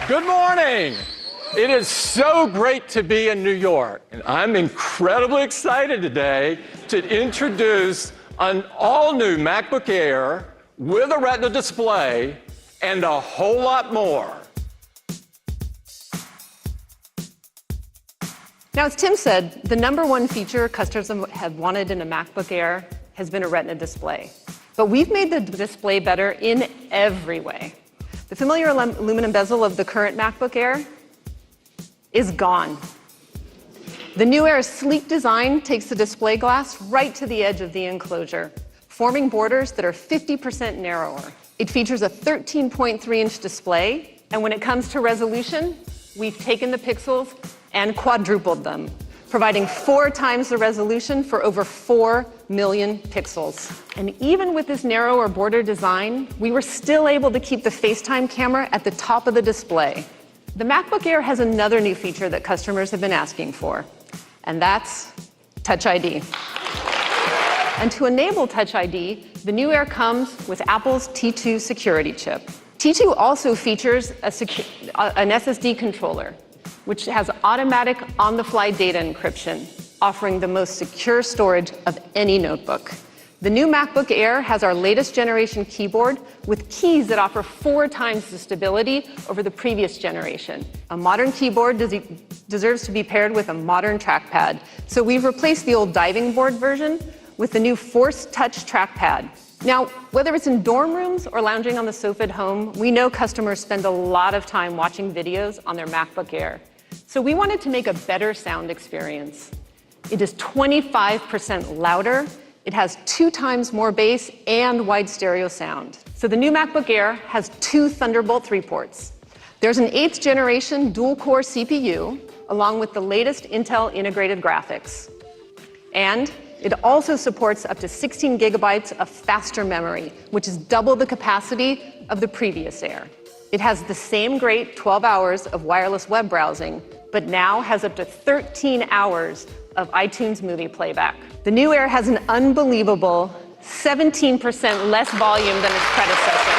Good morning. It is so great to be in New York, and I'm incredibly excited today to introduce an all-new MacBook Air with a Retina display and a whole lot more. Now, as Tim said, the #1 feature customers have wanted in a MacBook Air has been a Retina display. But we've made the display better in every way. The familiar aluminum bezel of the current MacBook Air is gone. The new Air's sleek design takes the display glass right to the edge of the enclosure, forming borders that are 50% narrower. It features a 13.3-inch display, and when it comes to resolution, we've taken the pixels and quadrupled them, providing 4 times the resolution for over 4 million pixels. And even with this narrower border design, we were still able to keep the FaceTime camera at the top of the display. The MacBook Air has another new feature that customers have been asking for, and that's Touch ID. And to enable Touch ID, the new Air comes with Apple's T2 security chip. T2 also features an SSD controller, which has automatic on-the-fly data encryption, offering the most secure storage of any notebook. The new MacBook Air has our latest generation keyboard with keys that offer 4 times the stability over the previous generation. A modern keyboard deserves to be paired with a modern trackpad, so we've replaced the old diving board version with the new Force Touch trackpad. Now, whether it's in dorm rooms or lounging on the sofa at home, we know customers spend a lot of time watching videos on their MacBook Air. So we wanted to make a better sound experience. It is 25% louder, it has 2 times more bass and wide stereo sound. So the new MacBook Air has 2 Thunderbolt 3 ports. There's an 8th generation dual-core CPU, along with the latest Intel integrated graphics. And it also supports up to 16 gigabytes of faster memory, which is double the capacity of the previous Air. It has the same great 12 hours of wireless web browsing, but now has up to 13 hours of iTunes movie playback. The new Air has an unbelievable 17% less volume than its predecessor.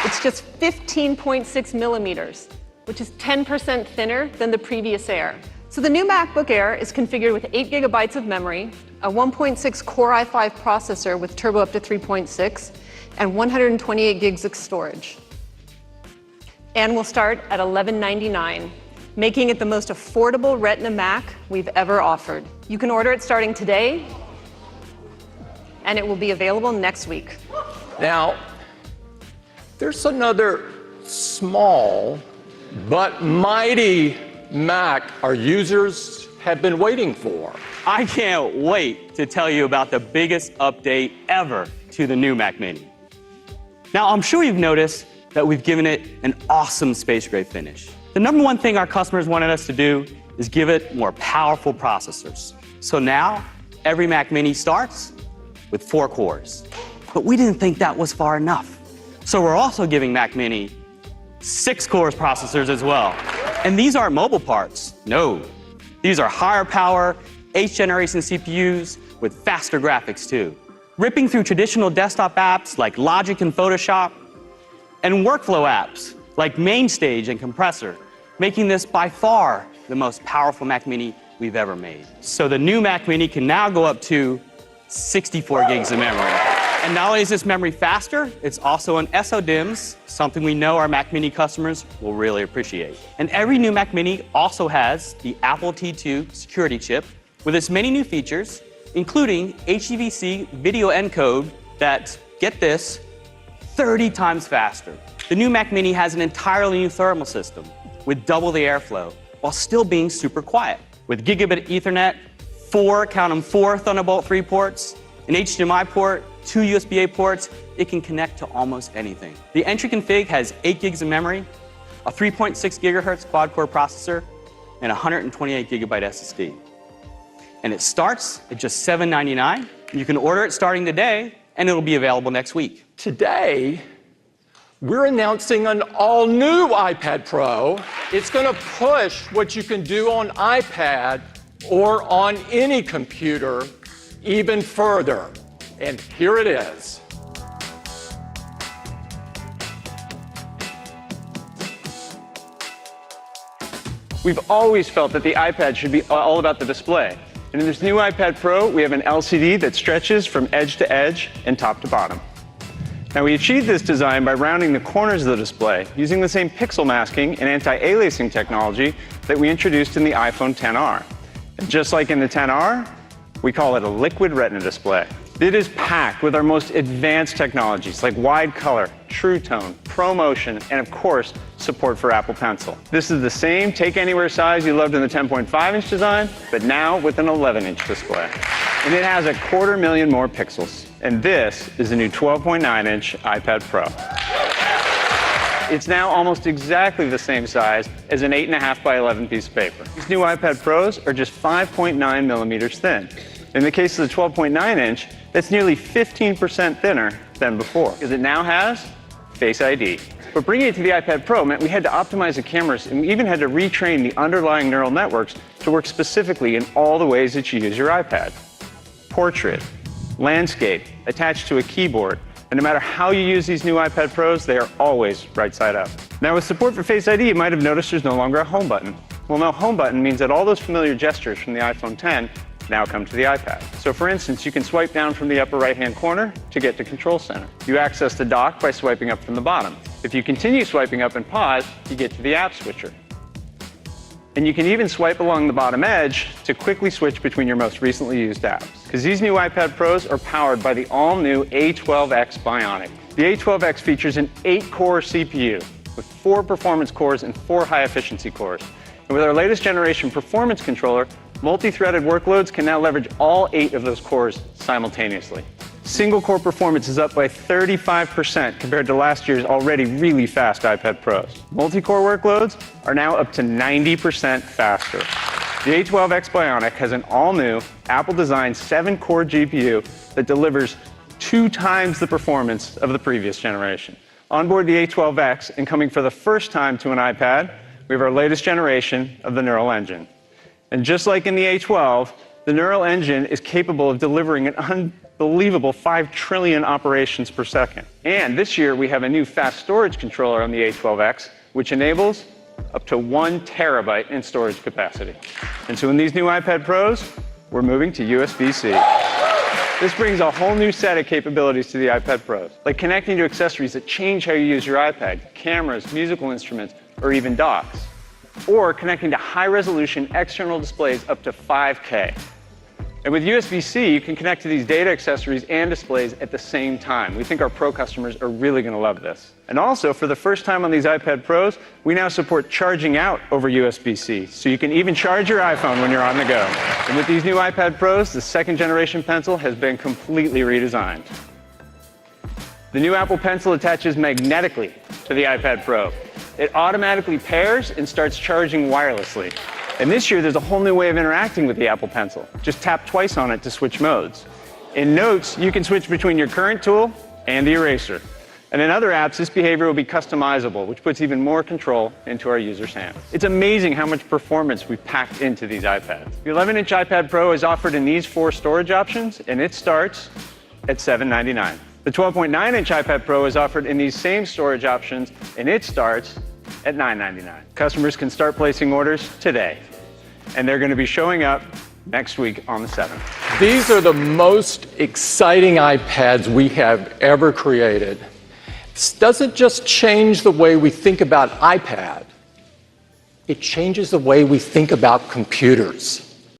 It's just 15.6 millimeters, which is 10% thinner than the previous Air. So the new MacBook Air is configured with 8 gigabytes of memory, a 1.6 Core i5 processor with turbo up to 3.6, and 128 gigs of storage. And will start at $1199, making it the most affordable Retina Mac we've ever offered. You can order it starting today, and it will be available next week. Now, there's another small but mighty Mac our users have been waiting for. I can't wait to tell you about the biggest update ever to the new Mac Mini. Now, I'm sure you've noticed that we've given it an awesome space gray finish. The #1 thing our customers wanted us to do is give it more powerful processors. So now, every Mac Mini starts with 4 cores. But we didn't think that was far enough. So we're also giving Mac Mini 6 cores processors as well. And these aren't mobile parts, no. These are higher power, 8th generation CPUs with faster graphics too. Ripping through traditional desktop apps like Logic and Photoshop, and workflow apps like MainStage and Compressor, making this by far the most powerful Mac Mini we've ever made. So the new Mac Mini can now go up to 64 gigs of memory. And not only is this memory faster, it's also on SODIMMs, something we know our Mac Mini customers will really appreciate. And every new Mac Mini also has the Apple T2 security chip with its many new features, including HEVC video encode that, get this, 30 times faster. The new Mac Mini has an entirely new thermal system with double the airflow while still being super quiet. With gigabit Ethernet, 4 Thunderbolt 3 ports, an HDMI port, 2 USB-A ports, it can connect to almost anything. The entry config has 8 gigs of memory, a 3.6 gigahertz quad-core processor, and 128 gigabyte SSD. And it starts at just $799. You can order it starting today, and it'll be available next week. Today, we're announcing an all-new iPad Pro. It's going to push what you can do on iPad or on any computer even further. And here it is. We've always felt that the iPad should be all about the display. And in this new iPad Pro, we have an LCD that stretches from edge to edge and top to bottom. Now, we achieved this design by rounding the corners of the display using the same pixel masking and anti-aliasing technology that we introduced in the iPhone XR. And just like in the XR, we call it a liquid retina display. It is packed with our most advanced technologies like wide color, True Tone, ProMotion, and of course, support for Apple Pencil. This is the same take anywhere size you loved in the 10.5-inch design, but now with an 11-inch display. And it has 250,000 more pixels. And this is the new 12.9-inch iPad Pro. It's now almost exactly the same size as an 8.5 by 11 piece of paper. These new iPad Pros are just 5.9 millimeters thin. In the case of the 12.9-inch, that's nearly 15% thinner than before, because it now has Face ID. But bringing it to the iPad Pro meant we had to optimize the cameras, and we even had to retrain the underlying neural networks to work specifically in all the ways that you use your iPad. Portrait, landscape, attached to a keyboard, and no matter how you use these new iPad Pros, they are always right side up. Now, with support for Face ID, you might have noticed there's no longer a home button. Well, no home button means that all those familiar gestures from the iPhone X now come to the iPad. So for instance, you can swipe down from the upper right-hand corner to get to Control Center. You access the dock by swiping up from the bottom. If you continue swiping up and pause, you get to the app switcher. And you can even swipe along the bottom edge to quickly switch between your most recently used apps. Because these new iPad Pros are powered by the all-new A12X Bionic. The A12X features an 8-core CPU with 4 performance cores and 4 high-efficiency cores. And with our latest generation performance controller, multi-threaded workloads can now leverage all 8 of those cores simultaneously. Single-core performance is up by 35% compared to last year's already really fast iPad Pros. Multi-core workloads are now up to 90% faster. The A12X Bionic has an all-new Apple-designed 7-core GPU that delivers 2 times the performance of the previous generation. Onboard the A12X, and coming for the first time to an iPad, we have our latest generation of the Neural Engine. And just like in the A12, the Neural Engine is capable of delivering an unbelievable 5 trillion operations per second. And this year, we have a new fast storage controller on the A12X, which enables up to 1 terabyte in storage capacity. And so in these new iPad Pros, we're moving to USB-C. This brings a whole new set of capabilities to the iPad Pros, like connecting to accessories that change how you use your iPad, cameras, musical instruments, or even docks. Or connecting to high-resolution external displays up to 5K. And with USB-C, you can connect to these data accessories and displays at the same time. We think our Pro customers are really going to love this. And also, for the first time on these iPad Pros, we now support charging out over USB-C, so you can even charge your iPhone when you're on the go. And with these new iPad Pros, the second-generation Pencil has been completely redesigned. The new Apple Pencil attaches magnetically to the iPad Pro. It automatically pairs and starts charging wirelessly. And this year, there's a whole new way of interacting with the Apple Pencil. Just tap twice on it to switch modes. In Notes, you can switch between your current tool and the eraser. And in other apps, this behavior will be customizable, which puts even more control into our users' hands. It's amazing how much performance we've packed into these iPads. The 11-inch iPad Pro is offered in these 4 storage options, and it starts at $799. The 12.9-inch iPad Pro is offered in these same storage options, and it starts at $999. Customers can start placing orders today, and they're going to be showing up next week on the 7th. These are the most exciting iPads we have ever created. This doesn't just change the way we think about iPad, it changes the way we think about computers.